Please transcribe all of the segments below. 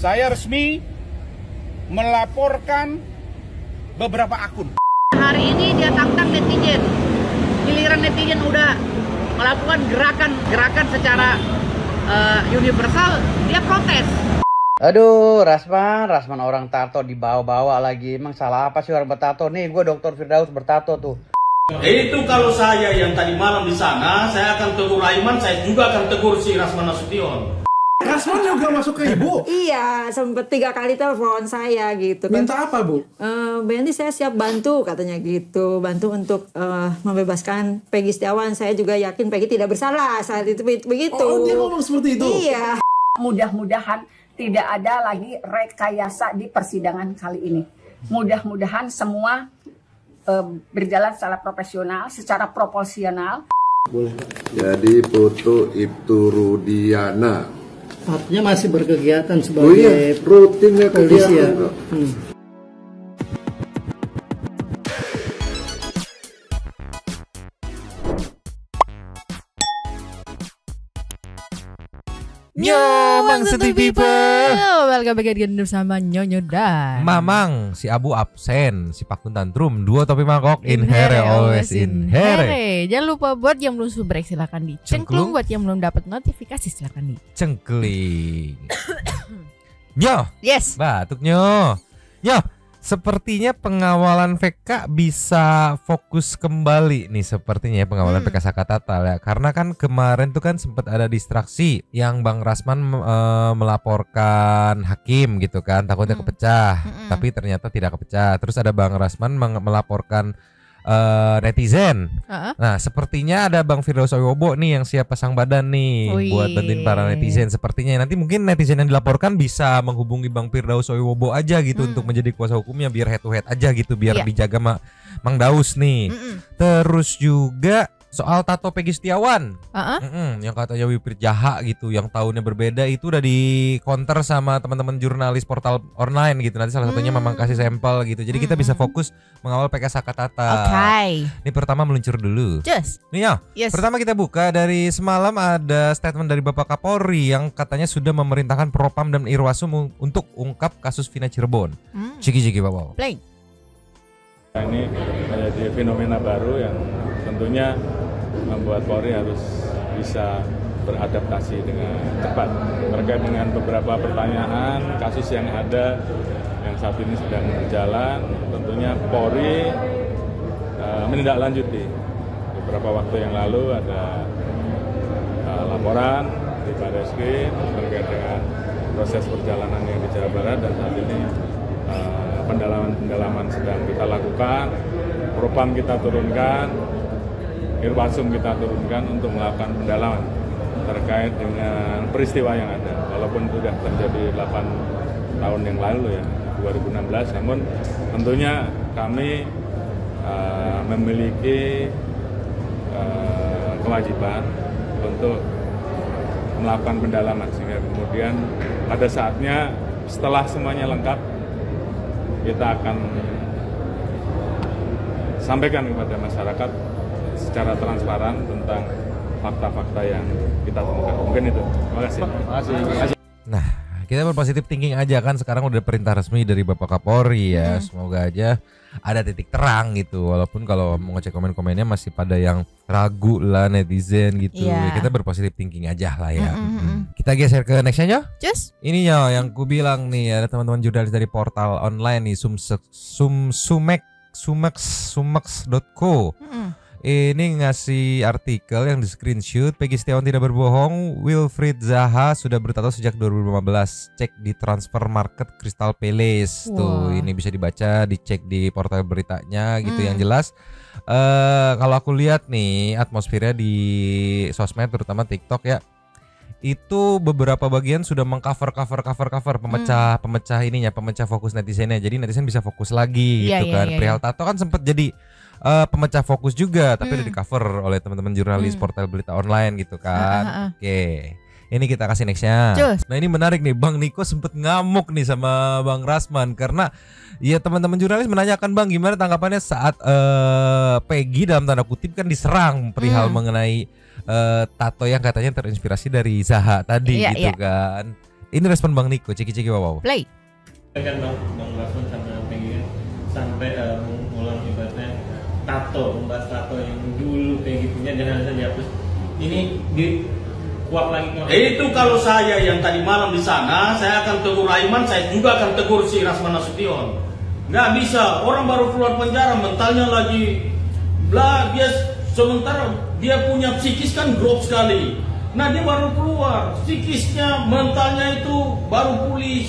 Saya resmi melaporkan beberapa akun. Hari ini dia tantang netizen. Giliran netizen udah melakukan gerakan secara universal, dia protes. Aduh, Rasman orang tato dibawa-bawa lagi. Emang salah apa sih orang bertato? Nih, gue Dr. Firdaus bertato tuh. Itu kalau saya yang tadi malam di sana, saya akan tegur Aiman, saya juga akan tegur si Rasman Nasution. Rasman juga masuk ke ibu? Iya, sempet 3 kali telepon saya gitu kan. Minta apa, Bu? Nanti saya siap bantu katanya gitu. Bantu untuk membebaskan Peggy Setiawan. Saya juga yakin Peggy tidak bersalah saat itu begitu. Oh, dia ngomong seperti itu? Iya. Mudah-mudahan tidak ada lagi rekayasa di persidangan kali ini. Mudah-mudahan semua berjalan secara profesional, secara proporsional. Boleh. Jadi foto Ibtu Rudiana. Artinya masih berkegiatan sebagai rutin ya polisi ya. Nyomang City People. Welcome back again bersama Nyonyo dan Mamang, si Abu absen, si Pakun tantrum, dua topi mangkok, in here always in here. Jangan lupa buat yang belum subrek silakan dicengklung, buat yang belum dapat notifikasi silakan dicengkling. Nyo, yes. Batuk nyo. Nyo, sepertinya pengawalan VK bisa fokus kembali nih sepertinya ya, pengawalan PK Sakatatal ya. Karena kan kemarin tuh kan sempat ada distraksi yang Bang Rasman melaporkan hakim gitu kan, takutnya kepecah, tapi ternyata tidak kepecah. Terus ada Bang Rasman melaporkan netizen. Nah, sepertinya ada Bang Firdaus Wibowo nih yang siap pasang badan nih buat bantuin para netizen. Sepertinya nanti mungkin netizen yang dilaporkan bisa menghubungi Bang Firdaus Wibowo aja gitu untuk menjadi kuasa hukumnya, biar head to head aja gitu, biar dijaga Mang Daus nih. Terus juga soal tato Peggy Setiawan, yang katanya Wiprit Jaha gitu, yang tahunnya berbeda, itu udah di counter sama teman-teman jurnalis portal online gitu. Nanti salah satunya memang kasih sampel gitu. Jadi kita bisa fokus mengawal PK Sakatatal. Ini pertama meluncur dulu. Nih ya, pertama kita buka dari semalam ada statement dari Bapak Kapolri yang katanya sudah memerintahkan Propam dan Irwasum untuk ungkap kasus Vina Cirebon. Ciki Bapak. Play. Ini menjadi fenomena baru yang tentunya membuat Polri harus bisa beradaptasi dengan cepat terkait dengan beberapa pertanyaan kasus yang ada yang saat ini sedang berjalan. Tentunya Polri menindaklanjuti. Beberapa waktu yang lalu ada laporan di Barreskrim terkait dengan proses perjalanan yang di Jawa Barat, dan saat ini pendalaman sedang kita lakukan. Propam kita turunkan, Irwasum kita turunkan untuk melakukan pendalaman terkait dengan peristiwa yang ada. Walaupun sudah terjadi 8 tahun yang lalu ya, 2016, namun tentunya kami memiliki kewajiban untuk melakukan pendalaman, sehingga kemudian pada saatnya setelah semuanya lengkap, kita akan sampaikan kepada masyarakat secara transparan tentang fakta-fakta yang kita temukan. Mungkin itu. Terima kasih. Nah, kita berpositif thinking aja kan, sekarang udah perintah resmi dari Bapak Kapolri ya. Semoga aja ada titik terang gitu. Walaupun kalau mau ngecek komen-komennya masih pada yang ragu lah netizen gitu. Ya, kita berpositif thinking aja lah ya. Kita geser ke nextnya Nyo. Ini Nyo yang ku bilang nih, ada teman-teman jurnalis dari portal online nih, sumex.co. Ini ngasih artikel yang di screenshot. Peggy Setiawan tidak berbohong, Wilfried Zaha sudah bertato sejak 2015. Cek di transfer market Crystal Palace. Tuh, ini bisa dibaca, dicek di portal beritanya gitu. Yang jelas kalau aku lihat nih atmosfernya di sosmed terutama TikTok ya, itu beberapa bagian sudah mengcover pemecah ininya, pemecah fokus netizennya. Jadi netizen bisa fokus lagi gitu kan. Perihal tato kan sempat jadi pemecah fokus juga, tapi udah di cover oleh teman-teman jurnalis portal berita online gitu kan. Oke, ini kita kasih nextnya. Nah, ini menarik nih, Bang Niko sempet ngamuk nih sama Bang Rasman karena ya teman-teman jurnalis menanyakan, Bang, gimana tanggapannya saat Peggy dalam tanda kutip kan diserang perihal mengenai tato yang katanya terinspirasi dari Zaha tadi gitu kan. Ini respon Bang Niko, ciki-ciki wow. Play. Kan Bang Rasman sampai mengulang ibaratnya membahas tato yang dulu kayak gitunya jangan saja dihapus. Ini di kuat lagi. Itu kalau saya yang tadi malam di sana, saya akan tegur Aiman, saya juga akan tegur si Rasman Nasution. Nggak bisa, orang baru keluar penjara, mentalnya lagi bla, dia sementara dia punya psikis kan drop sekali. Nah dia baru keluar, psikisnya, mentalnya itu baru pulih.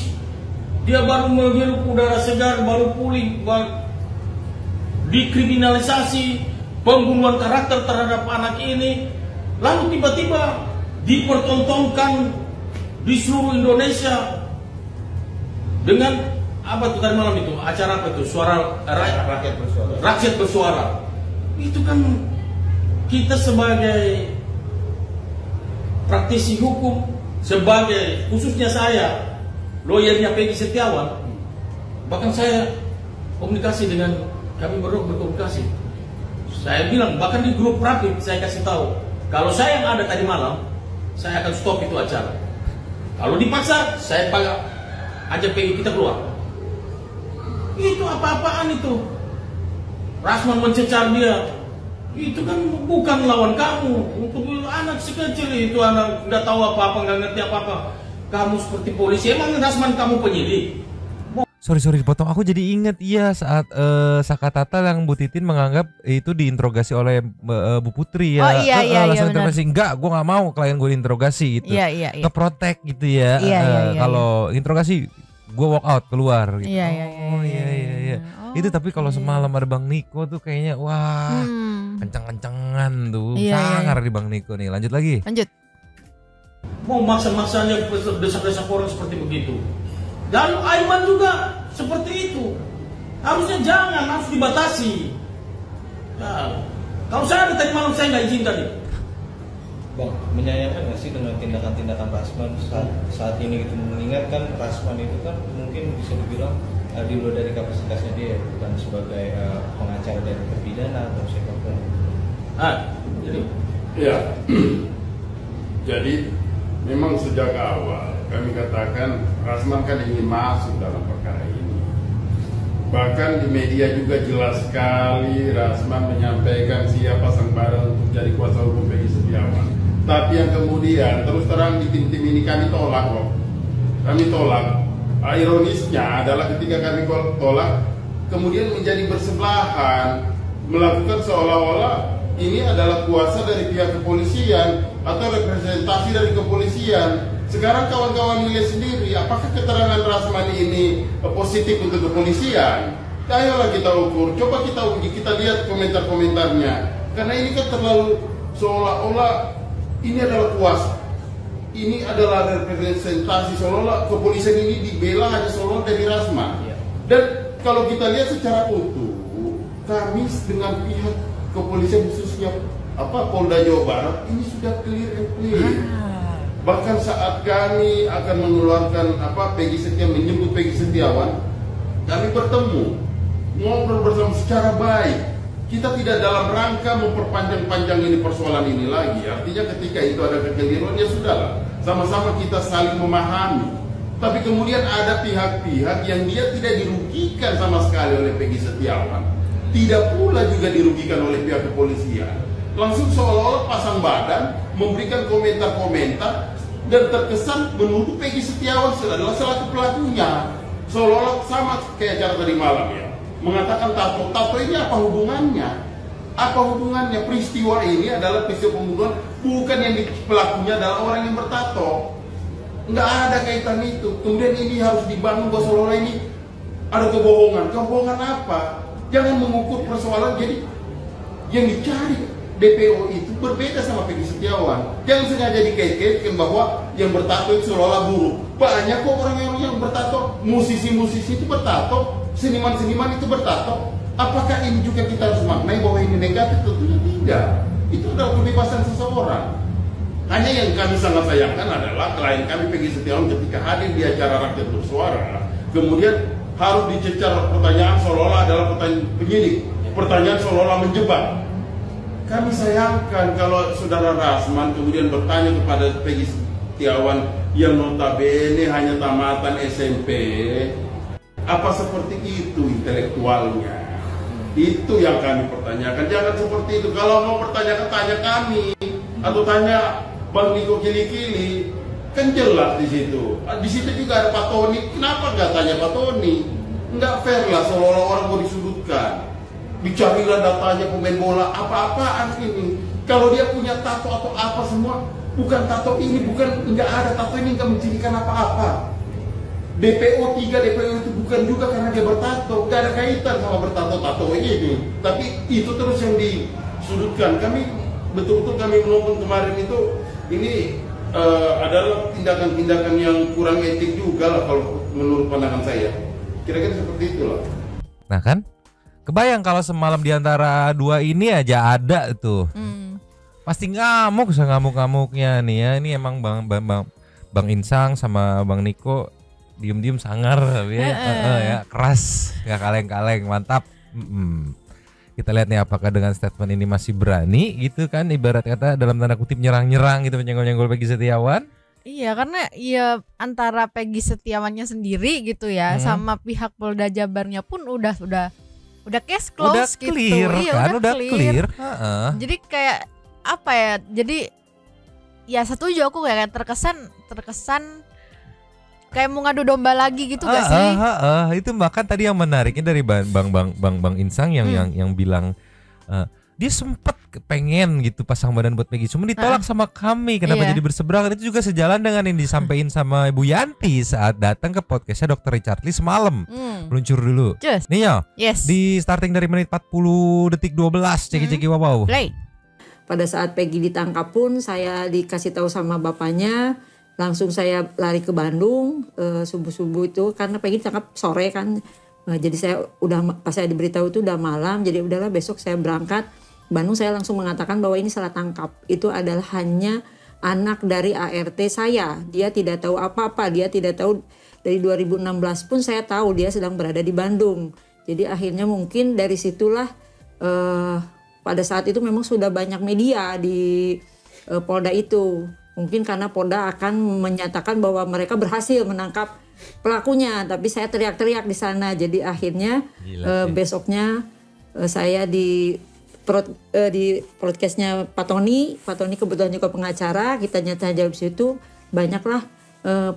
Dia baru menghirup udara segar, baru pulih, dikriminalisasi, pembunuhan karakter terhadap anak ini. Lalu tiba-tiba dipertontonkan di seluruh Indonesia dengan apa tuh tadi malam itu, acara apa itu, suara rakyat bersuara. Itu kan kita sebagai praktisi hukum, sebagai khususnya saya, lawyernya Peggy Setiawan, bahkan saya komunikasi dengan kami berkomunikasi. Saya bilang bahkan di grup Rapid saya kasih tahu, kalau saya yang ada tadi malam, saya akan stop itu acara. Kalau dipaksa, saya ajak Peggy kita keluar. Itu apa-apaan itu? Rasman mencecar dia. Itu kan bukan lawan kamu. Untuk anak sekecil itu, anak nggak tahu apa-apa, nggak ngerti apa-apa. Kamu seperti polisi. Emang Rasman kamu penyidik? Sorry dipotong. Aku jadi ingat saat Saka Tatal yang Bu Titin menganggap itu diinterogasi oleh Bu Putri ya. Oh iya langsung interogasi. Enggak, gue nggak mau klien gue diinterogasi gitu. Iya. Ngeprotek gitu ya. Kalau interogasi gue walk out keluar gitu. Iya. Itu tapi kalau semalam ada Bang Niko tuh kayaknya wah kencang-kencangan tuh. Sangar di Bang Niko nih. Lanjut lagi. Mau maksa-maksanya desak-desak orang seperti begitu. Lalu Aiman juga seperti itu. Harusnya jangan, harus dibatasi. Nah, kalau saya ada tadi malam saya nggak izin tadi. Bang, menyayangkan nggak sih dengan tindakan-tindakan Rasman saat ini gitu, mengingatkan Rasman itu kan mungkin bisa dibilang di luar dari kapasitasnya dia, bukan sebagai pengacara dari terpidana atau siapapun. Jadi memang sejak awal kami katakan Rasman kan ingin masuk dalam perkara ini. Bahkan di media juga jelas sekali Rasman menyampaikan siapa sang barang untuk jadi kuasa hukum Peggy Setiawan. Tapi yang kemudian terus terang di tim-tim ini kami tolak kok. Kami tolak. Ironisnya adalah ketika kami tolak, kemudian menjadi bersebelahan, melakukan seolah-olah ini adalah kuasa dari pihak kepolisian atau representasi dari kepolisian. Sekarang kawan-kawan nilai sendiri, apakah keterangan Rasman ini positif untuk kepolisian? Ayolah kita ukur, coba kita uji, kita lihat komentar-komentarnya. Karena ini kan terlalu seolah-olah ini adalah kuasa, ini adalah representasi, seolah-olah kepolisian ini dibela hanya seolah dari Rasman. Dan kalau kita lihat secara utuh, kami dengan pihak kepolisian khususnya Polda Jawa Barat ini sudah clear and clear. Bahkan saat kami akan mengeluarkan Peggy Setiawan, menyebut Peggy Setiawan, kami bertemu, ngobrol bersama secara baik. Kita tidak dalam rangka memperpanjang-panjang ini persoalan ini lagi. Artinya ketika itu ada kekeliruan, ya sudahlah, sama-sama kita saling memahami. Tapi kemudian ada pihak-pihak yang dia tidak dirugikan sama sekali oleh Peggy Setiawan, tidak pula juga dirugikan oleh pihak kepolisian. Langsung seolah-olah pasang badan, memberikan komentar-komentar, dan terkesan menuduh Peggy Setiawan adalah selaku pelakunya. Seolah-olah sama kayak acara tadi malam ya, mengatakan tato ini apa hubungannya? Apa hubungannya? Peristiwa ini adalah peristiwa pembunuhan, bukan yang pelakunya adalah orang yang bertato. Nggak ada kaitan itu. Kemudian ini harus dibangun bahwa seolah-olah ini ada kebohongan. Kebohongan apa? Jangan mengukur persoalan. Jadi yang dicari DPO itu berbeda sama Peggy Setiawan. Jangan sengaja dikait-kaitkan bahwa yang bertato itu seolah-olah buruk. Banyak kok orang-orang yang bertato, musisi-musisi itu bertato, seniman-seniman itu bertato. Apakah ini juga kita harus maknai bahwa ini negatif? Tentunya tidak. Itu adalah kebebasan seseorang. Hanya yang kami sangat sayangkan adalah klien kami Peggy Setiawan ketika hadir di acara Rakyat Bersuara, kemudian harus dicecar pertanyaan seolah-olah adalah pertanyaan penyidik, pertanyaan seolah-olah menjebak. Kami sayangkan kalau saudara Rasman kemudian bertanya kepada Peggy Setiawan yang notabene hanya tamatan SMP, apa seperti itu intelektualnya? Itu yang kami pertanyakan. Jangan seperti itu. Kalau mau pertanyakan, tanya kami atau tanya Bang Niko Kili-Kili, kan jelas di situ. Di situ juga ada Pak Tony. Kenapa nggak tanya Pak Tony? Nggak fair lah, seolah-olah orang mau disudutkan. Bicarilah datanya pemain bola, apa-apaan ini. Kalau dia punya tato atau apa semua, bukan tato ini, bukan, nggak ada tato ini, nggak mencirikan apa-apa. DPO 3, DPO itu bukan juga karena dia bertato, nggak ada kaitan sama bertato-tato ini. Tapi itu terus yang disudutkan. Kami betul-betul kami menonton kemarin itu, ini adalah tindakan-tindakan yang kurang etik juga lah kalau menurut pandangan saya. Kira-kira seperti itulah. Nah kan, kebayang kalau semalam di antara dua ini aja ada tuh. Pasti ngamuk sengamuk-ngamuknya nih ya. Ini emang Bang Insang sama Bang Niko diem-diem sangar ya, ya keras, nggak kaleng-kaleng, mantap. Kita lihat nih apakah dengan statement ini masih berani gitu kan, ibarat kata dalam tanda kutip nyerang-nyerang gitu, menyenggol-nyenggol Peggy Setiawan. Iya, karena ya antara Peggy Setiawannya sendiri gitu ya, sama pihak Polda Jabarnya pun udah case close, udah clear, gitu. Iya, kan udah clear. Jadi kayak apa ya? Jadi ya setuju aku kayak terkesan kayak mau ngadu domba lagi gitu gak sih? Itu bahkan tadi yang menariknya dari Bang Insang yang bilang dia sempet pengen gitu pasang badan buat Peggy, cuma ditolak sama kami. Kenapa jadi berseberangan? Itu juga sejalan dengan yang disampaikan sama Ibu Yanti saat datang ke podcastnya Dr. Richard Lee semalam. Meluncur dulu. Nih ya, di starting dari menit 40 detik 12, ceki-ceki wow. Play. Pada saat Peggy ditangkap pun saya dikasih tahu sama bapaknya, langsung saya lari ke Bandung subuh-subuh itu karena Peggy ditangkap sore kan. Jadi saya udah pas saya diberitahu itu udah malam, jadi udahlah besok saya berangkat Bandung. Saya langsung mengatakan bahwa ini salah tangkap, itu adalah hanya anak dari ART saya. Dia tidak tahu apa-apa, dia tidak tahu. Dari 2016 pun saya tahu dia sedang berada di Bandung. Jadi akhirnya mungkin dari situlah pada saat itu memang sudah banyak media di Polda itu. Mungkin karena Polda akan menyatakan bahwa mereka berhasil menangkap pelakunya, tapi saya teriak-teriak di sana. Jadi akhirnya besoknya saya di podcastnya Pak Tony kebetulan juga pengacara, kita nyata jawab situ banyaklah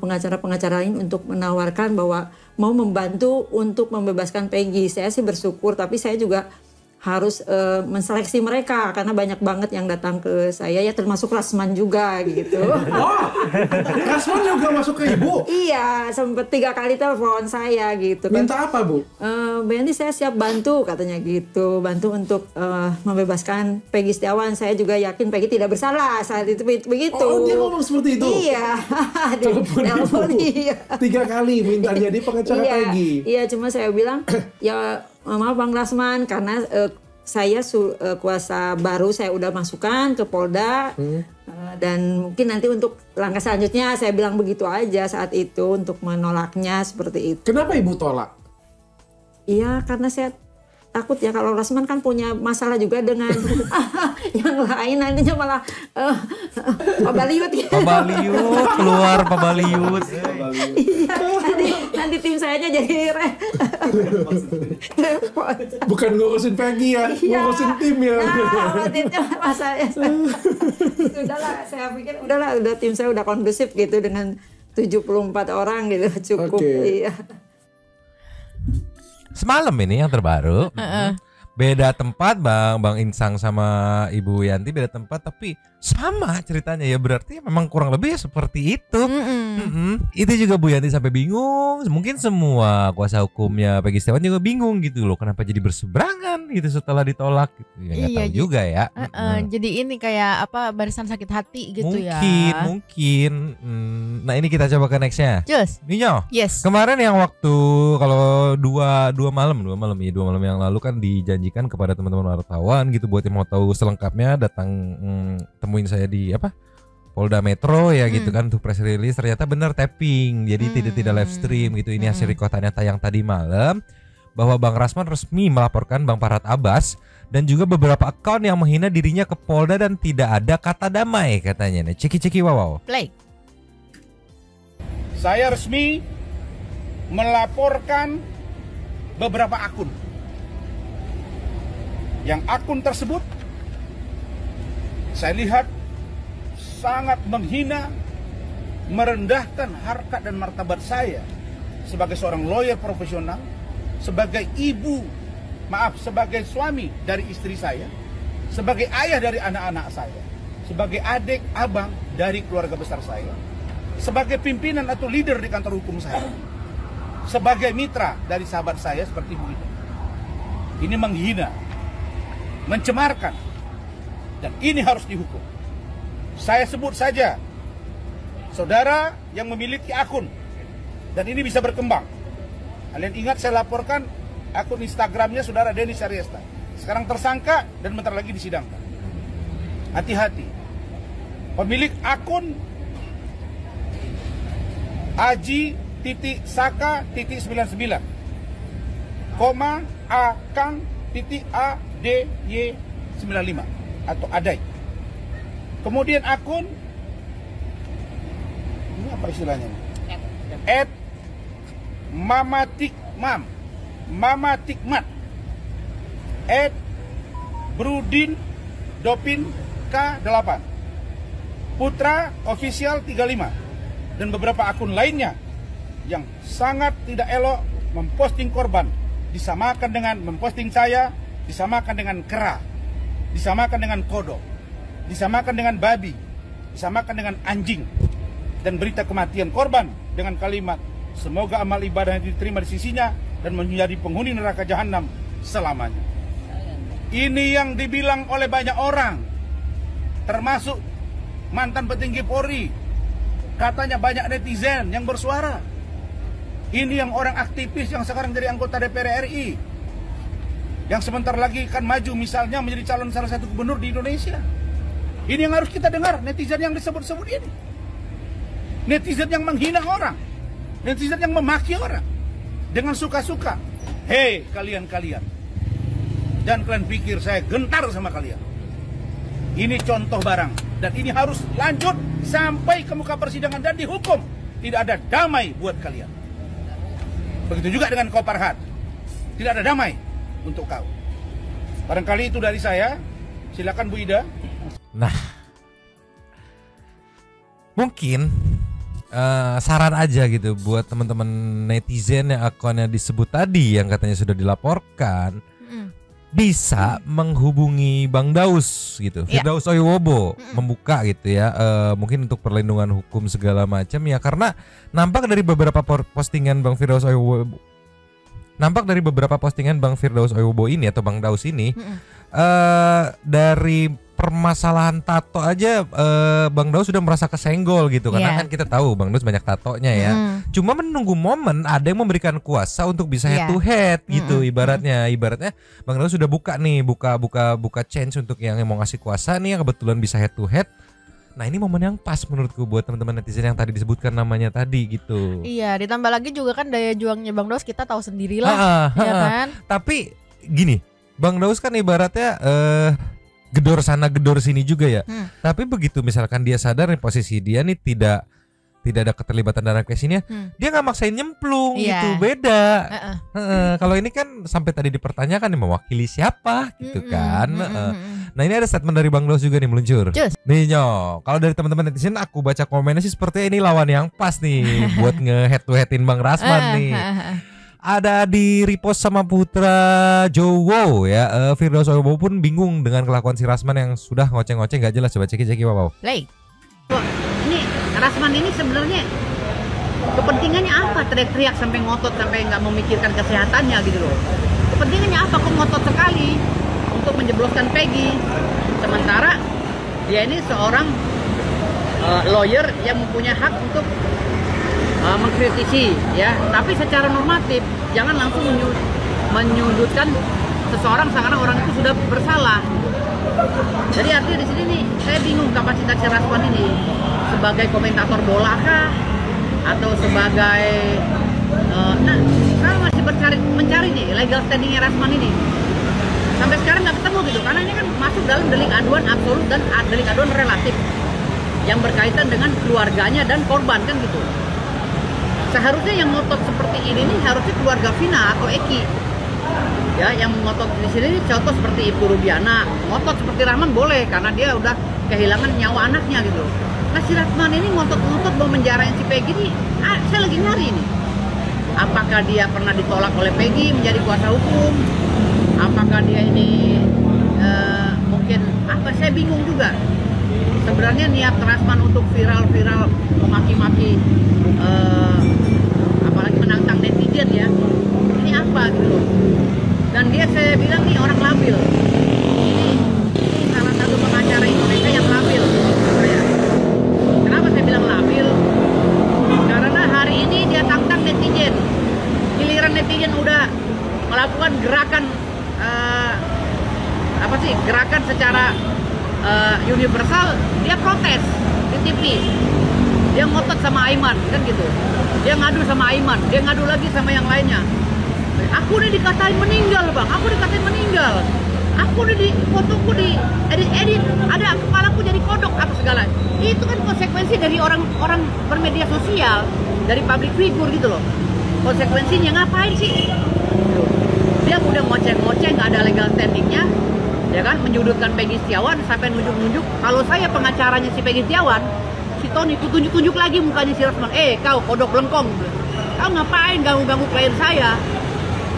pengacara-pengacara lain untuk menawarkan bahwa mau membantu untuk membebaskan Peggy. Saya sih bersyukur, tapi saya juga harus menseleksi mereka karena banyak banget yang datang ke saya ya, termasuk Rasman juga gitu. Oh, Rasman juga masuk ke Ibu? Iya, sempat 3 kali telepon saya gitu. Minta apa Bu? Nanti saya siap bantu katanya gitu, bantu untuk membebaskan Peggy Setiawan. Saya juga yakin Peggy tidak bersalah saat itu begitu. Oh, dia ngomong seperti itu? Iya. Telepon Ibu. 3 kali minta jadi pengacara Peggy. Iya, cuma saya bilang ya maaf Bang Rasman, karena saya kuasa baru saya udah masukkan ke Polda dan mungkin nanti untuk langkah selanjutnya saya bilang begitu aja saat itu untuk menolaknya seperti itu. Kenapa Ibu tolak? Iya, karena saya takut ya kalau Rasman kan punya masalah juga dengan yang lain, nantinya malah Pabaliut ya. Pabaliut keluar Pabaliut. Iya, nanti tim sayanya jadi repot. Bukan ngurusin Peggy ya, ngurusin tim ya. Nah, timnya masalahnya. Udahlah, saya pikir udah tim saya udah kondusif gitu dengan 74 orang gitu cukup. Iya. Semalam ini yang terbaru, beda tempat Bang Insang sama Ibu Yanti beda tempat tapi sama ceritanya ya, berarti memang kurang lebih seperti itu. Itu juga Bu Yanti sampai bingung, mungkin semua kuasa hukumnya Peggy Setiawan juga bingung gitu loh, kenapa jadi berseberangan gitu setelah ditolak gitu. Ya, nggak tahu juga ya. Jadi ini kayak apa, barisan sakit hati gitu mungkin. Nah ini kita coba ke nextnya. Ninyo. Yes. Kemarin yang waktu kalau dua malam yang lalu kan dijanjikan kepada teman-teman wartawan gitu, buat yang mau tahu selengkapnya datang temuin saya di Polda Metro ya gitu kan untuk press release. Ternyata benar tapping, jadi tidak live stream gitu. Ini hasil rekotannya tayang tadi malam, bahwa Bang Rasman resmi melaporkan Bang Farhad Abbas dan juga beberapa akun yang menghina dirinya ke Polda dan tidak ada kata damai katanya. Nih ceki wow. Play. Saya resmi melaporkan beberapa akun. Yang akun tersebut saya lihat sangat menghina, merendahkan harkat dan martabat saya sebagai seorang lawyer profesional, sebagai sebagai suami dari istri saya, sebagai ayah dari anak-anak saya, sebagai adik, abang dari keluarga besar saya, sebagai pimpinan atau leader di kantor hukum saya, sebagai mitra dari sahabat saya seperti Bu Ida. Ini menghina, mencemarkan, dan ini harus dihukum. Saya sebut saja saudara yang memiliki akun, dan ini bisa berkembang. Kalian ingat saya laporkan akun Instagramnya saudara Denny Syariesta. Sekarang tersangka dan bentar lagi disidangkan. Hati-hati. Pemilik akun Aji.Saka.99 Akang.ADY95 atau Adai. Kemudian akun ini apa istilahnya? @mamatikmat @brudin.dopin K8 Putra Official 35 dan beberapa akun lainnya yang sangat tidak elok memposting korban, disamakan dengan memposting saya, disamakan dengan kera, disamakan dengan kodok, disamakan dengan babi, disamakan dengan anjing, dan berita kematian korban dengan kalimat semoga amal ibadah yang diterima di sisinya dan menjadi penghuni neraka jahanam selamanya. Ini yang dibilang oleh banyak orang, termasuk mantan petinggi Polri. Katanya banyak netizen yang bersuara. Ini yang orang aktivis yang sekarang jadi anggota DPR RI, yang sebentar lagi akan maju misalnya menjadi calon salah satu gubernur di Indonesia. Ini yang harus kita dengar, netizen yang disebut-sebut ini. Netizen yang menghina orang, netizen yang memaki orang dengan suka-suka. Hei kalian-kalian, dan kalian pikir saya gentar sama kalian. Ini contoh barang, dan ini harus lanjut sampai ke muka persidangan dan dihukum. Tidak ada damai buat kalian. Begitu juga dengan kau Farhad, tidak ada damai untuk kau. Barangkali itu dari saya. Silakan Bu Ida. Nah, mungkin saran aja gitu buat teman-teman netizen yang akunnya disebut tadi yang katanya sudah dilaporkan, bisa menghubungi Bang Daus gitu, Firdaus Oyowobo, membuka gitu ya, mungkin untuk perlindungan hukum segala macam ya, karena nampak dari beberapa postingan Bang Firdaus Oyowobo, ini atau Bang Daus ini, dari permasalahan tato aja Bang Daus sudah merasa kesenggol gitu, karena kan kita tahu Bang Daus banyak tatonya ya. Cuma menunggu momen ada yang memberikan kuasa untuk bisa head to head gitu, ibaratnya Bang Daus sudah buka chance untuk yang mau ngasih kuasa nih yang kebetulan bisa head to head. Nah ini momen yang pas menurutku buat teman-teman netizen yang tadi disebutkan namanya tadi gitu. Iya, ditambah lagi juga kan daya juangnya Bang Daus kita tahu sendirilah, ya kan. Tapi gini, Bang Daus kan ibaratnya gedor sana gedor sini juga ya. Tapi begitu misalkan dia sadar nih posisi dia nih tidak ada keterlibatan dalam case ini, dia nggak maksain nyemplung gitu, beda. Kalau ini kan sampai tadi dipertanyakan nih mewakili siapa gitu kan. Nah ini ada statement dari Bang Daus juga nih meluncur. Nih Nyo, kalau dari teman-teman netizen aku baca komennya sih seperti ini lawan yang pas nih buat nge-head to headin Bang Rasman nih. Ada di repost sama Putra Jowo ya. Firdaus Oyowobo pun bingung dengan kelakuan si Rasman yang sudah ngoceh-ngoceh nggak jelas. Coba ceki Wow. Ini Rasman ini sebenarnya kepentingannya apa? Teriak-teriak sampai ngotot sampai nggak memikirkan kesehatannya gitu loh. Kepentingannya apa? Kok ngotot sekali untuk menjebloskan Peggy? Sementara dia ini seorang lawyer yang mempunyai hak untuk mengkritisi ya, tapi secara normatif, jangan langsung menyudutkan seseorang seakan orang itu sudah bersalah. Jadi artinya di sini nih saya bingung kapasitas Rasman ini sebagai komentator bola kah atau sebagai saya masih mencari nih legal standingnya Rasman ini. Sampai sekarang nggak ketemu gitu, karena ini kan masuk dalam delik aduan absolut dan delik aduan relatif yang berkaitan dengan keluarganya dan korban kan gitu. Seharusnya yang ngotot seperti ini nih harusnya keluarga Vina atau Eki. Ya, yang ngotot di sini contoh seperti Ibu Rubiana, ngotot seperti Rahman boleh karena dia udah kehilangan nyawa anaknya gitu. Nah si Rasman ini ngotot-ngotot mau menjarain si Peggy ini, saya lagi nyari nih. Apakah dia pernah ditolak oleh Peggy menjadi kuasa hukum? Apakah dia ini mungkin apa? Saya bingung juga. Sebenarnya niat Rasman untuk viral-viral memaki-maki, apalagi menantang netizen ya. Ini apa gitu loh. Dan dia saya bilang nih orang labil. Ini salah satu pengacara Indonesia yang labil menurut saya. Kenapa saya bilang labil? Karena hari ini dia tantang netizen. Giliran netizen udah melakukan gerakan gerakan secara universal, dia protes di TV. Dia ngotot sama Aiman kan gitu. Dia ngadu sama Aiman, dia ngadu lagi sama yang lainnya. Aku nih dikatain meninggal bang, aku dikatain meninggal. Aku nih di fotoku di edit, ada kepalaku jadi kodok apa segala. Itu kan konsekuensi dari orang-orang bermedia sosial, dari public figure gitu loh. Konsekuensinya ngapain sih? Dia udah ngoceh-ngoceh, nggak ada legal standingnya, ya kan? Menyudutkan Peggy Setiawan sampai nunjuk-nunjuk. Kalau saya pengacaranya si Peggy Setiawan, si Tony itu tunjuk-tunjuk lagi mukanya si Rasman. Kau kodok belengkong, kau ngapain ganggu-ganggu klien saya?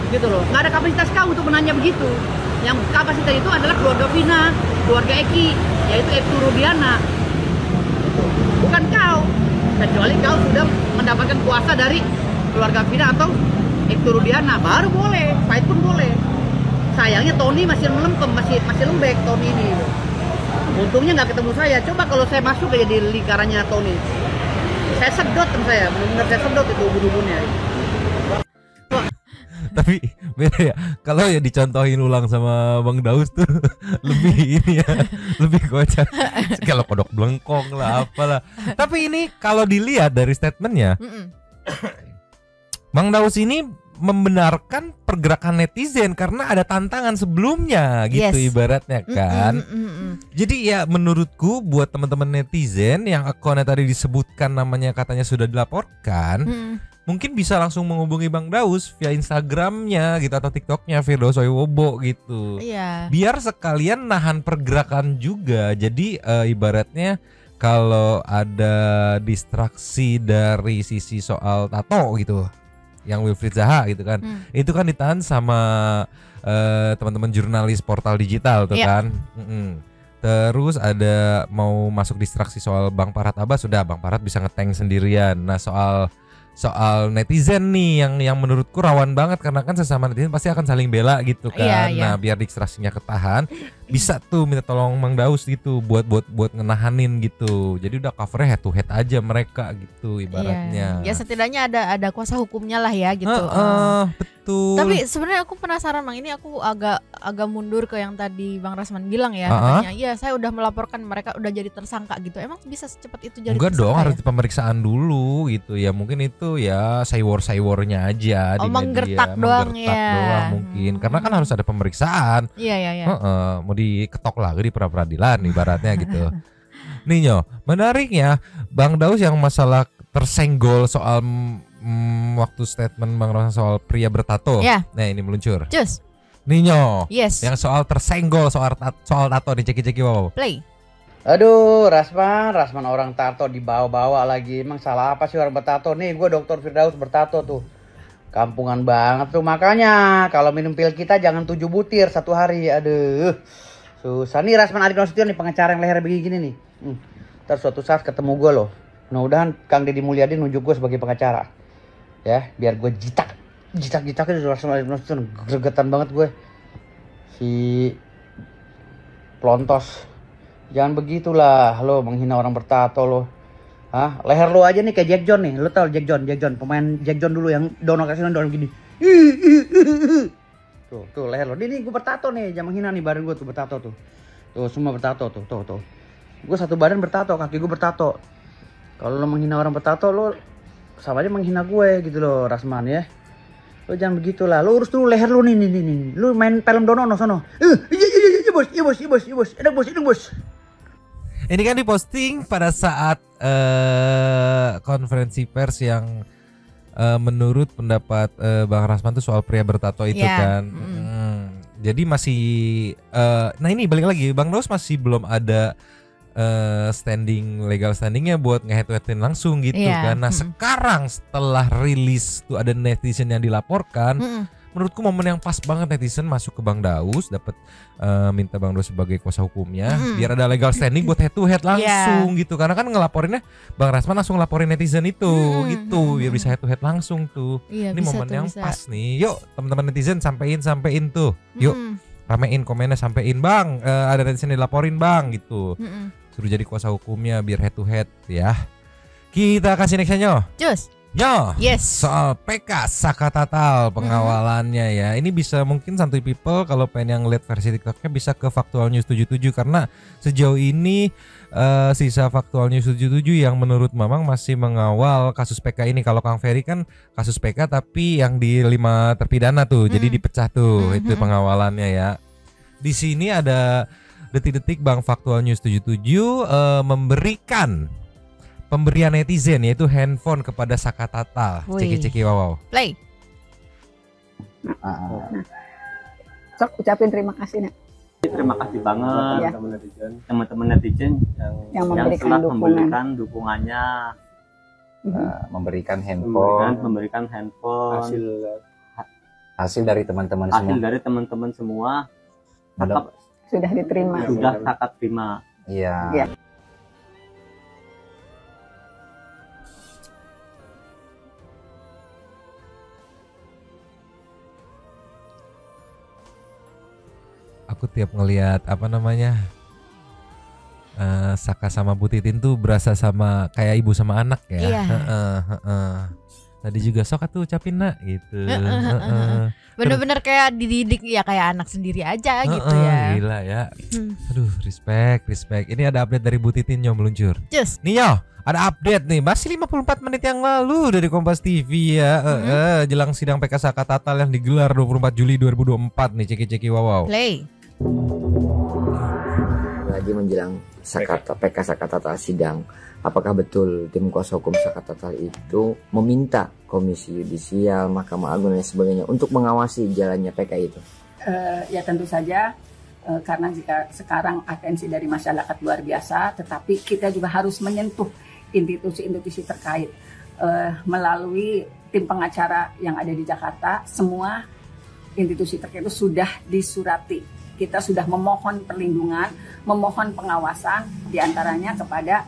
Gitu loh, nggak ada kapasitas kau untuk menanya begitu. Yang kapasitas itu adalah keluarga Vina, keluarga Eki, yaitu Eki Rubiana. Bukan kau, kecuali kau sudah mendapatkan kuasa dari keluarga Vina atau Eki Rubiana, baru boleh, fight pun boleh. Sayangnya Tony masih melempem, masih lembek Tony ini. Untungnya nggak ketemu saya. Coba kalau saya masuk aja di lingkarannya Tony, saya sedot saya, benar-benar saya sedot itu ubun-ubunnya. Tapi beda ya, kalau ya dicontohin ulang sama Bang Daus tuh lebih ini ya, lebih kocak. Kalau kodok belengkong lah apalah. Tapi ini kalau dilihat dari statementnya, Bang Daus ini membenarkan pergerakan netizen karena ada tantangan sebelumnya gitu, ibaratnya kan. Jadi ya menurutku buat teman-teman netizen yang akunnya tadi disebutkan namanya katanya sudah dilaporkan, mungkin bisa langsung menghubungi Bang Daus via Instagramnya gitu atau TikToknya Firdaus Wibowo gitu. Biar sekalian nahan pergerakan juga. Jadi ibaratnya kalau ada distraksi dari sisi soal tato gitu, yang Wilfried Zaha gitu kan, itu kan ditahan sama teman-teman jurnalis portal digital tuh kan. Terus ada mau masuk distraksi soal Bang Farhad Abbas, sudah Bang Farhad bisa ngeteng sendirian. Nah soal netizen nih yang menurutku rawan banget karena kan sesama netizen pasti akan saling bela gitu kan. Nah biar distraksinya ketahan, bisa tuh minta tolong Bang Daus gitu buat ngenahanin gitu. Jadi udah covernya head to head aja mereka gitu ibaratnya. Ya setidaknya ada kuasa hukumnya lah ya gitu. Betul. Tapi sebenarnya aku penasaran Bang, ini aku agak mundur ke yang tadi Bang Rasman bilang ya, katanya iya saya udah melaporkan, mereka udah jadi tersangka gitu. Emang bisa secepat itu jadi enggak tersangka? Dong, ya? harus pemeriksaan dulu gitu ya. Mungkin itu ya saywar-saywarnya aja di media. Menggertak doang mungkin. Karena kan harus ada pemeriksaan. Iya. Mau diketok lagi di pra-peradilan ibaratnya gitu. Nih Nyo, menariknya Bang Daus yang masalah tersenggol soal waktu statement Bang Rasman soal pria bertato. Nah ini meluncur. Cus. Ninyo. Yes. Yang soal tersenggol soal tato nih, ceki-ceki wow. Play. Aduh, Rasman orang tato dibawa-bawa lagi. Emang salah apa sih orang bertato? Nih, gue Dr. Firdaus bertato tuh. Kampungan banget tuh. Makanya kalau minum pil kita jangan 7 butir satu hari. Aduh, susah. Nih Rasman Adik Nasution nih, pengacara yang leher begini nih. Ntar suatu saat ketemu gue loh. Mudah-mudahan Kang Deddy Mulyadi nunjuk gue sebagai pengacara. Ya, biar gue jitak-jitaknya di Rasman Adik Nasution. Gregetan banget gue. Si Plontos. Jangan begitulah lo menghina orang bertato lo. Hah? Leher lo aja nih kayak Jack John nih. Lo tau Jack John, pemain Jack John dulu yang dono kasih dono gini. Tuh leher lo. Ini gue bertato nih, jangan menghina nih badan gue tuh bertato tuh. Tuh semua bertato tuh. Gue satu badan bertato, kaki gue bertato. Kalau lo menghina orang bertato lo sama aja menghina gue gitu loh, Rasman ya. Lo jangan begitulah. Lo urus dulu leher lo nih. Lo main film dono sono. Iya bos. Enak bos. Ini kan diposting pada saat konferensi pers yang menurut pendapat Bang Rasman tuh soal pria bertato itu kan. Jadi masih nah ini balik lagi Bang Daus masih belum ada legal standingnya buat nge-head-to-headin langsung gitu kan. Nah sekarang setelah rilis tuh ada netizen yang dilaporkan, menurutku momen yang pas banget netizen masuk ke Bang Daus, dapat minta Bang Daus sebagai kuasa hukumnya, biar ada legal standing buat head-to-head langsung gitu. Karena kan ngelaporinnya Bang Rasman langsung laporin netizen itu gitu, biar bisa head-to-head langsung tuh. Ini momen yang pas nih. Yuk teman-teman netizen sampein tuh. Yuk ramein komennya, sampein Bang, ada netizen dilaporin Bang gitu. Suruh jadi kuasa hukumnya biar head to head ya. Kita kasih nextnya Cus. Soal PK Sakatatal pengawalannya ya. Ini bisa mungkin santuy people kalau pengen yang lihat versi TikToknya bisa ke Faktual News 77 karena sejauh ini sisa Faktual News 77 yang menurut Mamang masih mengawal kasus PK ini. Kalau Kang Ferry kan kasus PK tapi yang di 5 terpidana tuh, jadi dipecah tuh itu pengawalannya ya. Di sini ada detik-detik Bang Faktual News 77 memberikan pemberian netizen yaitu handphone kepada Sakatatal. Ceki wow. Play. Sok ucapin terima kasih nak. Terima kasih banget teman-teman netizen yang telah memberikan dukungannya, memberikan handphone, hasil dari teman-teman semua. Sudah diterima. Sudah kakak terima. Iya. Aku tiap ngelihat Saka sama Bu Titin tuh berasa sama kayak ibu sama anak ya. Iya. Tadi juga sok tuh ucapin nak gitu. Bener-bener kayak dididik ya kayak anak sendiri aja gitu ya. Gila ya. Aduh respect. Ini ada update dari Bu Titin Nyo meluncur. Cus. Nih Nyo, ada update nih. Masih 54 menit yang lalu dari Kompas TV ya. Jelang sidang PK Sakatatal yang digelar 24 Juli 2024 nih. Ceki wow. Play. Lagi menjelang PK Sakatatal sidang, apakah betul tim kuasa hukum Sakatatal itu meminta Komisi Yudisial, Mahkamah Agung dan sebagainya untuk mengawasi jalannya PK itu? Ya tentu saja, karena jika sekarang atensi dari masyarakat luar biasa, tetapi kita juga harus menyentuh institusi-institusi terkait melalui tim pengacara yang ada di Jakarta. Semua institusi terkait itu sudah disurati. Kita sudah memohon perlindungan, memohon pengawasan, diantaranya kepada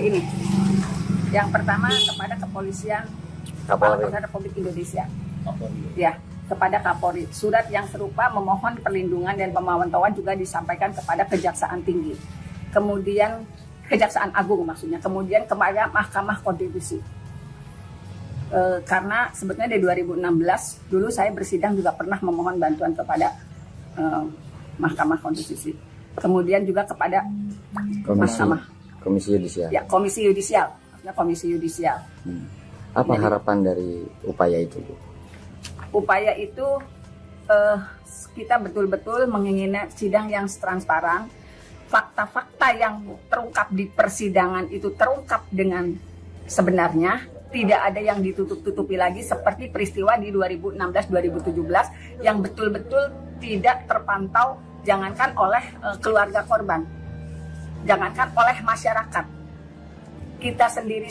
ini. Yang pertama kepada Kepolisian Republik Indonesia. Ya, kepada Kapolri. Surat yang serupa memohon perlindungan dan pemantauan juga disampaikan kepada Kejaksaan Tinggi. Kemudian Kejaksaan Agung maksudnya. Kemudian kepada Mahkamah Konstitusi. Karena sebetulnya dari 2016 dulu saya bersidang juga pernah memohon bantuan kepada Mahkamah Konstitusi. Kemudian juga kepada Komisi Yudisial. Ya, Komisi Yudisial. Maksudnya Komisi Yudisial. Apa harapan dari upaya itu, Bu? Upaya itu kita betul-betul menginginkan sidang yang transparan. Fakta-fakta yang terungkap di persidangan itu terungkap dengan sebenarnya. Tidak ada yang ditutup-tutupi lagi seperti peristiwa di 2016-2017 yang betul-betul tidak terpantau, jangankan oleh keluarga korban, jangankan oleh masyarakat. Kita sendiri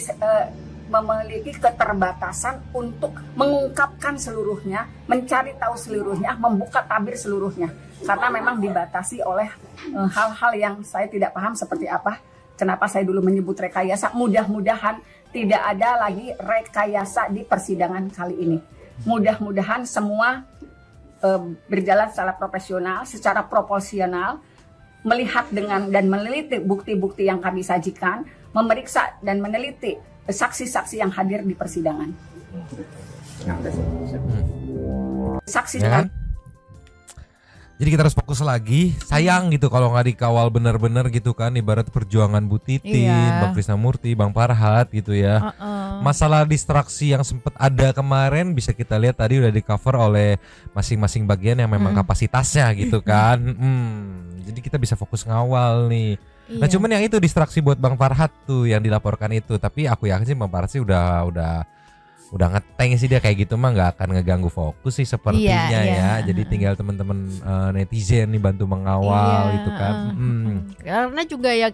memiliki keterbatasan untuk mengungkapkan seluruhnya, mencari tahu seluruhnya, membuka tabir seluruhnya. Karena memang dibatasi oleh hal-hal yang saya tidak paham seperti apa. Kenapa saya dulu menyebut rekayasa. Mudah-mudahan tidak ada lagi rekayasa di persidangan kali ini. Mudah-mudahan semua berjalan secara profesional, secara proporsional, melihat dengan dan meneliti bukti-bukti yang kami sajikan, memeriksa dan meneliti saksi-saksi yang hadir di persidangan. Saksi ya kan? Jadi kita harus fokus lagi. Sayang gitu kalau nggak dikawal benar-benar gitu kan. Ibarat perjuangan Bu Titin, Bang Krisnamurti, Bang Farhat gitu ya. Masalah distraksi yang sempat ada kemarin bisa kita lihat tadi udah di cover oleh masing-masing bagian yang memang kapasitasnya gitu kan. Jadi kita bisa fokus ngawal nih. Nah cuman yang itu distraksi buat Bang Farhat tuh yang dilaporkan itu. Tapi aku yakin sih Bang Farhat sih udah udah ngeteng sih dia kayak gitu mah nggak akan ngeganggu fokus sih sepertinya ya. Jadi tinggal teman-teman netizen nih bantu mengawal gitu kan. Karena juga ya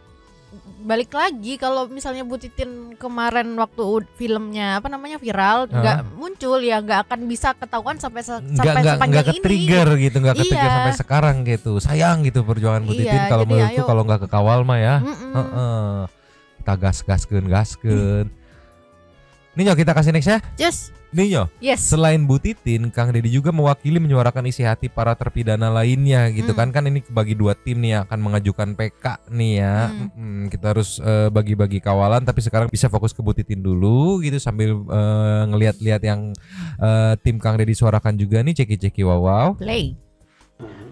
balik lagi kalau misalnya Bu Titin kemarin waktu filmnya apa namanya viral nggak muncul ya nggak akan bisa ketahuan sampai sepanjang nggak ini ke-trigger gitu, nggak ke-trigger sampai sekarang gitu. Sayang gitu perjuangan Bu Titin kalau menurutku kalau nggak kekawal mah ya. Kita gaskeun. Ninyo kita kasih next ya. Yes. Ninyo. Yes. Selain Bu Titin, Kang Deddy juga mewakili menyuarakan isi hati para terpidana lainnya gitu kan. Kan ini bagi 2 tim nih yang akan mengajukan PK nih ya. Kita harus bagi-bagi kawalan, tapi sekarang bisa fokus ke Bu Titin dulu gitu sambil ngelihat-lihat yang tim Kang Deddy suarakan juga nih. Ceki-ceki wow. Play.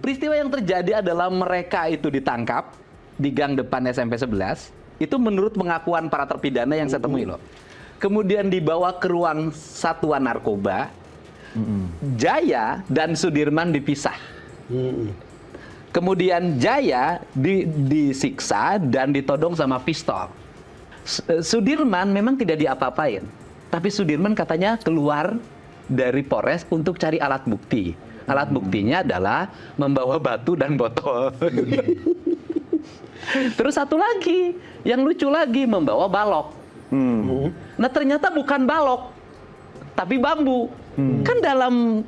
Peristiwa yang terjadi adalah mereka itu ditangkap di gang depan SMP 11. Itu menurut pengakuan para terpidana yang saya temui loh. Kemudian dibawa ke ruang satuan narkoba. Jaya dan Sudirman dipisah. Kemudian Jaya disiksa dan ditodong sama pistol. Sudirman memang tidak diapa-apain, tapi Sudirman katanya keluar dari Polres untuk cari alat bukti. Alat buktinya adalah membawa batu dan botol. Terus satu lagi, yang lucu lagi, membawa balok. Nah ternyata bukan balok, tapi bambu. Kan dalam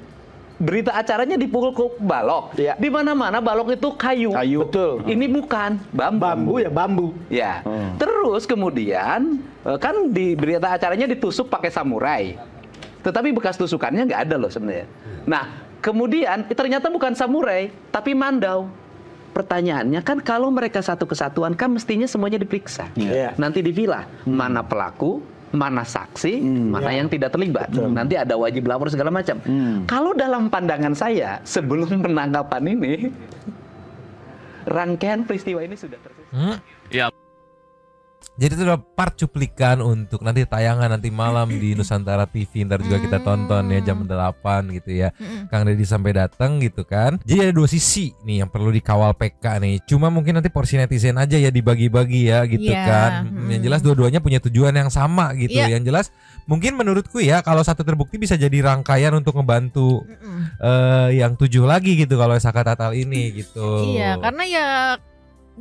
berita acaranya dipukul ke balok. Di mana-mana balok itu kayu. Betul. Ini bukan bambu. Bambu. Ya. Terus kemudian kan di berita acaranya ditusuk pakai samurai. Tetapi bekas tusukannya nggak ada loh sebenarnya. Nah kemudian ternyata bukan samurai, tapi mandau. Pertanyaannya kan kalau mereka satu kesatuan kan mestinya semuanya diperiksa. Nanti dipilah mana pelaku, mana saksi, mana yang tidak terlibat. Nanti ada wajib lapor segala macam. Kalau dalam pandangan saya sebelum penangkapan ini rangkaian peristiwa ini sudah terselesai. Jadi itu udah part cuplikan untuk nanti tayangan nanti malam di Nusantara TV. Ntar juga kita tonton ya jam 8 gitu ya. Kang Deddy sampai datang gitu kan. Jadi ada 2 sisi nih yang perlu dikawal PK nih. Cuma mungkin nanti porsi netizen aja ya dibagi-bagi ya gitu kan. Yang jelas dua-duanya punya tujuan yang sama gitu. Yang jelas mungkin menurutku ya kalau satu terbukti bisa jadi rangkaian untuk ngebantu yang 7 lagi gitu kalau Saka Tatal ini gitu. Iya, karena ya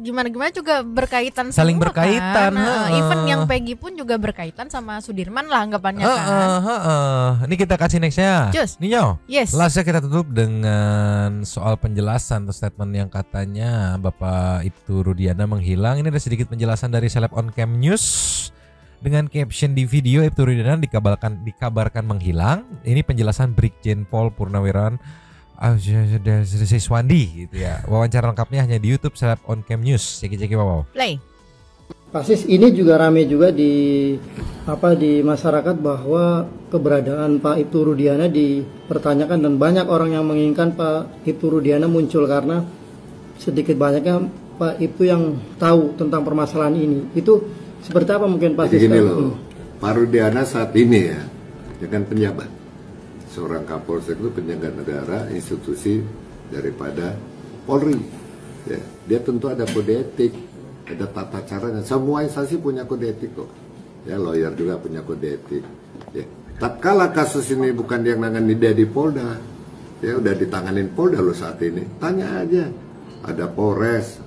gimana juga berkaitan saling semua, berkaitan kan? Even yang Peggy pun juga berkaitan sama Sudirman lah anggapannya kan. Ini kita kasih nextnya. Ninyo. Yes. Lastnya kita tutup dengan soal penjelasan atau statement yang katanya Bapak Ibtu Rudiana menghilang. Ini ada sedikit penjelasan dari Seleb On Cam News dengan caption di video Ibtu Rudiana dikabarkan menghilang. Ini penjelasan Brigjen Pol Purnawirawan Siswandi gitu ya. Wawancara lengkapnya hanya di YouTube Seleb On Cam News. Ceki-ceki wow. Play. Pasis ini juga ramai juga di masyarakat bahwa keberadaan Pak Ibtu Rudiana dipertanyakan dan banyak orang yang menginginkan Pak Ibtu Rudiana muncul karena sedikit banyaknya Pak Ibtu yang tahu tentang permasalahan ini. Itu seperti apa mungkin Pasis? Jadi gini loh, Pak Rudiana saat ini ya, dia kan penjabat. Seorang Kapolsek itu penjaga negara, institusi daripada Polri. Ya, dia tentu ada kode etik, ada tata caranya. Semua instansi punya kode etik kok. Ya, lawyer juga punya kode etik. Ya, tatkala kasus ini bukan dia nangani dia di Polda, ya udah ditanganin Polda loh saat ini. Tanya aja, ada Polres,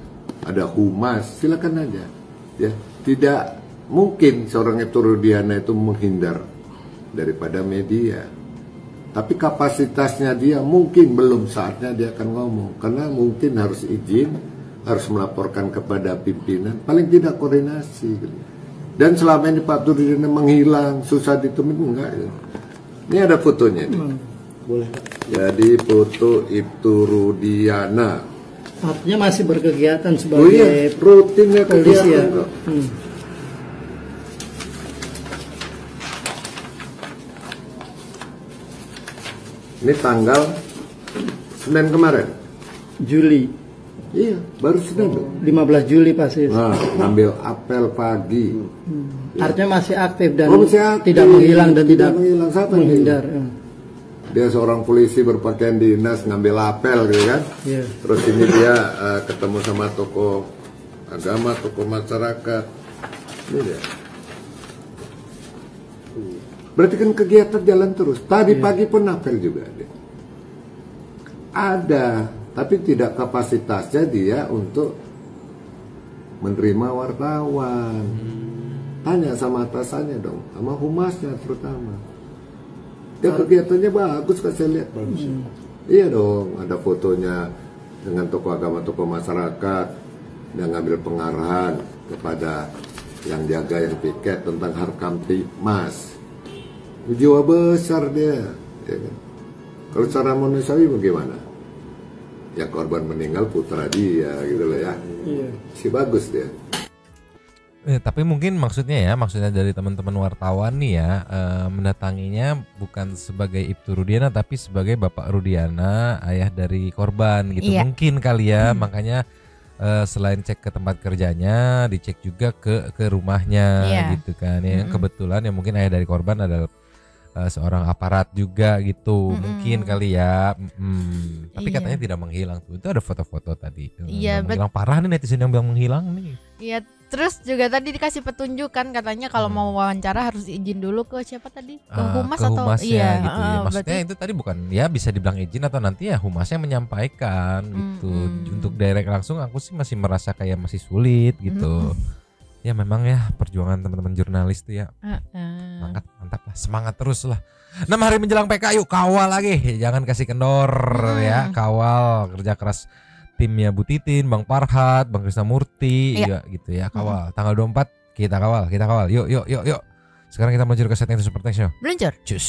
ada Humas, silakan aja. Ya, tidak mungkin seorang Ibtu Rudiana itu menghindar daripada media. Tapi kapasitasnya dia mungkin belum saatnya dia akan ngomong. Karena mungkin harus izin, harus melaporkan kepada pimpinan. Paling tidak koordinasi. Dan selama ini Pak Rudiana menghilang, susah ditemukan, enggak ya. Ini ada fotonya nih. Boleh. Jadi foto Ibtu Rudiana. Artinya masih berkegiatan sebagai rutinnya polisi ya. Ini tanggal Senin kemarin. Juli. Iya, baru Senin loh. 15 Juli pasti. Nah, ngambil apel pagi. Ya. Artinya masih aktif dan masih aktif, tidak menghilang dan tidak menghilang, menghindar. Dia seorang polisi berpakaian dinas ngambil apel gitu kan. Yeah. Terus ini dia ketemu sama tokoh agama, tokoh masyarakat. Ini dia. Berarti kan kegiatan jalan terus. Tadi pagi pun apel juga dia. Ada, tapi tidak kapasitasnya dia untuk menerima wartawan. Tanya sama atasannya dong, sama humasnya terutama. Dia kegiatannya bagus kan saya lihat. Iya dong, ada fotonya dengan tokoh agama, tokoh masyarakat, dan ngambil pengarahan kepada yang jaga, yang piket tentang Harkam Tipmas. Jiwa besar dia, ya kan? Kalau secara manusiawi bagaimana? Ya korban meninggal putra dia, gitu loh ya. Si bagus dia. Tapi mungkin maksudnya dari teman-teman wartawan nih ya, mendatanginya bukan sebagai Ibtu Rudiana tapi sebagai Bapak Rudiana, ayah dari korban gitu. Mungkin kali ya, makanya selain cek ke tempat kerjanya, dicek juga ke rumahnya gitu kan. Yang kebetulan ya mungkin ayah dari korban adalah seorang aparat juga gitu, mungkin kali ya. Tapi katanya tidak menghilang tuh. Itu ada foto-foto tadi. Menghilang parah nih, netizen yang bilang menghilang nih. Iya, terus juga tadi dikasih petunjuk kan, katanya kalau mau wawancara harus izin dulu ke siapa tadi? Ke humas atau iya gitu ya. Maksudnya itu tadi bukan ya bisa dibilang izin atau nanti ya humasnya menyampaikan gitu. Untuk direct langsung aku sih masih merasa kayak masih sulit gitu. Ya memang ya perjuangan teman-teman jurnalis tuh ya. Semangat, mantap lah, semangat terus lah. 6 hari menjelang PK, yuk kawal lagi, jangan kasih kendor ya, kawal, kerja keras timnya Bu Titin, Bang Farhat, Bang Krisnamurti, ya gitu ya, kawal. Tanggal 24 kita kawal, yuk. Sekarang kita meluncur ke setting Super Thanks Show. Meluncur. Cus.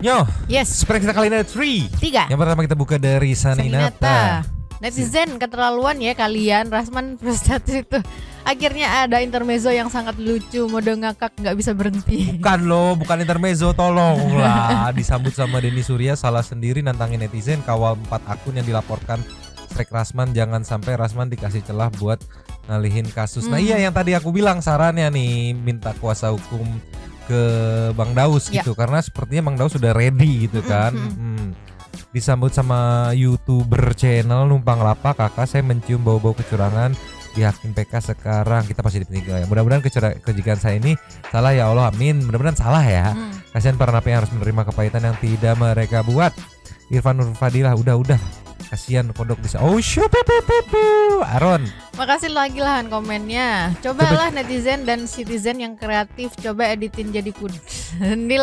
Yo, Super Thanks kita kali ini ada 3. Yang pertama kita buka dari Saninata. Netizen keterlaluan ya kalian, Rasman frustasi itu. Akhirnya ada intermezzo yang sangat lucu, mode ngakak nggak bisa berhenti. Bukan intermezzo, tolong lah. Disambut sama Denny Surya, salah sendiri nantangin netizen, kawal 4 akun yang dilaporkan strike Rasman, jangan sampai Rasman dikasih celah buat ngalihin kasus. Nah iya yang tadi aku bilang sarannya nih, minta kuasa hukum ke Bang Daus gitu, karena sepertinya Bang Daus sudah ready gitu kan. Disambut sama YouTuber channel Numpang Lapak, kakak saya mencium bau-bau kecurangan di Hakim PK sekarang, kita pasti dipentingkan ya. Mudah-mudahan kejikan saya ini salah ya Allah, amin. Mudah-mudahan salah ya. Kasihan para napi yang harus menerima kepahitan yang tidak mereka buat. Irfan Nurfadilah, udah kasihan kodok bisa. Oh syup, Aron. Makasih lagi lahan komennya. Cobalah netizen dan citizen yang kreatif, coba editin jadi kudil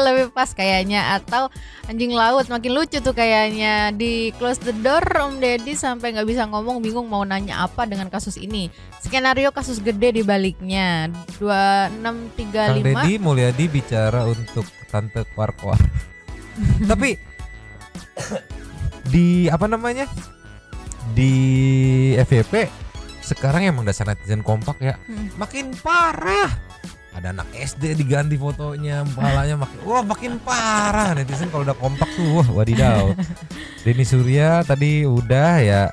lebih pas kayaknya, atau anjing laut makin lucu tuh kayaknya. Di close the door Om Deddy sampai nggak bisa ngomong, bingung mau nanya apa dengan kasus ini. Skenario kasus gede di baliknya. 2635. Kang Deddy Mulyadi bicara untuk Tante Kwar-Kwar. Tapi di di FYP sekarang emang dasar netizen kompak ya, makin parah. Ada anak SD diganti fotonya, kepalanya makin parah netizen kalau udah kompak tuh. Wadidaw. Denny Surya tadi udah ya.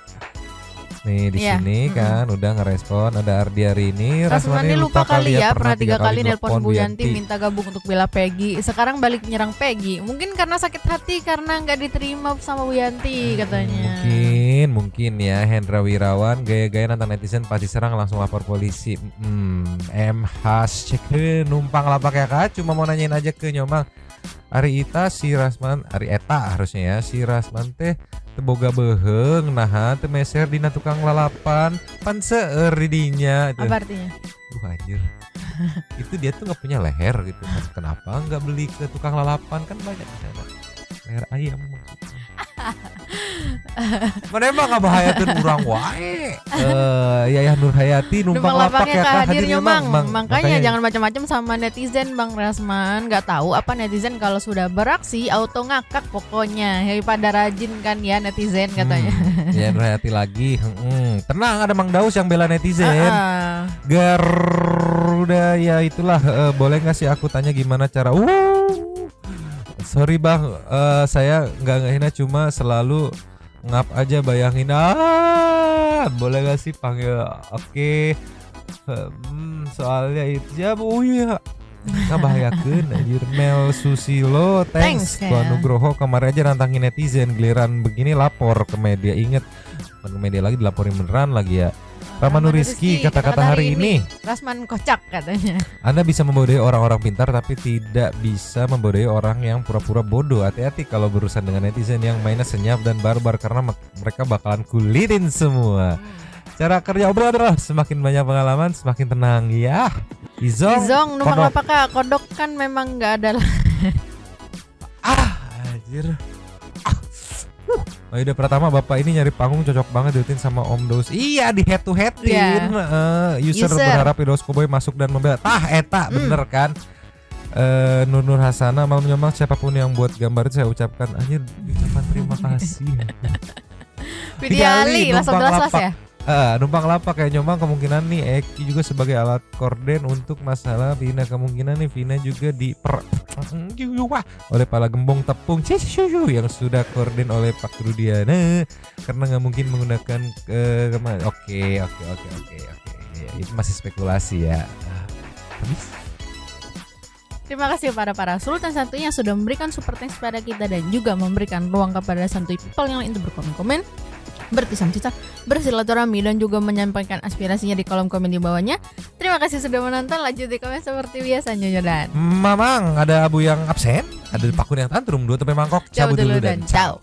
Nih di sini kan udah ngerespon. Ada Ardiarini, Rasmani lupa kali ya, pernah 3 kali nelpon Bu Yanti minta gabung untuk bela Peggy. Sekarang balik nyerang Peggy. Mungkin karena sakit hati karena nggak diterima sama Bu Yanti katanya. Mungkin ya. Hendra Wirawan, gaya-gaya nantang netizen pasti serang langsung lapor polisi. cek Numpang Lapak ya kak, cuma mau nanyain aja ke Nyomang. Ari Ita si Rasman, Ari Eta harusnya ya, si Rasman teh teboga beheng nah teu meser dina tukang lalapan pan seueur didinya itu. Apa artinya? Anjir. Itu dia tuh nggak punya leher gitu. Kenapa nggak beli ke tukang lalapan, kan banyak di sana. Leher ayam maksudnya. Mana emang nggak bahayakeun urang wae. Yayah Nur Hayati Numpang Lapak ya kak hadirnya Mang. Makanya jangan macam-macam sama netizen Bang Rasman. Nggak tahu apa netizen kalau sudah beraksi auto ngakak pokoknya. Daripada rajin kan ya netizen katanya. Ya Nur Hayati lagi. Tenang, ada Mang Daus yang bela netizen. Garuda ya itulah. Boleh nggak sih aku tanya gimana cara? Sorry bang, saya nggak ngehina, cuma selalu ngap aja bayangin. Boleh gak sih panggil? Oke. Soalnya itu ya bu ya. Ngabahayakeun anjir. Mel Susilo, thanks. Tuan Nugroho kemarin aja nantangin netizen, giliran begini lapor ke media. Ingat, ke media lagi dilaporin beneran lagi ya. Ramanu Rizky, kata-kata hari ini. Rasman kocak katanya. Anda bisa membodohi orang-orang pintar tapi tidak bisa membodohi orang yang pura-pura bodoh. Hati-hati kalau berurusan dengan netizen yang mainnya senyap dan barbar karena mereka bakalan kulitin semua. Cara kerja obrolan semakin banyak pengalaman semakin tenang ya. Izong numpang apakah kodok kan memang nggak ada lah. Anjir. Ida Pratama, Bapak ini nyari panggung cocok banget diutin sama Om Dos. Iya, di head to headin. User berharap Firdaus Koboy masuk dan membela. Eta bener kan? Nur Hasana, malam nyomang siapapun yang buat gambar itu saya ucapkan anjir ucapan terima kasih. Videali langsung jelas ya. Numpang lapak kayak nyomang kemungkinan nih Eki juga sebagai alat korden untuk masalah Vina, kemungkinan nih Vina juga oleh pala gembong tepung yang sudah korden oleh Pak Rudiana karena nggak mungkin menggunakan Oke. Ya, itu masih spekulasi ya. Habis. Terima kasih kepada para Sultan Santuy yang sudah memberikan super thanks pada kita dan juga memberikan ruang kepada Santuy People yang lain untuk berkomen-komen, berpisah-pisah, bersilaturahmi dan juga menyampaikan aspirasinya di kolom komen di bawahnya. Terima kasih sudah menonton. Lanjut di komen seperti biasa Nyonya dan Mamang. Ada Abu yang absen, ada Pakun yang tantrum, 2 tepe mangkok. Cabut dulu dan ciao.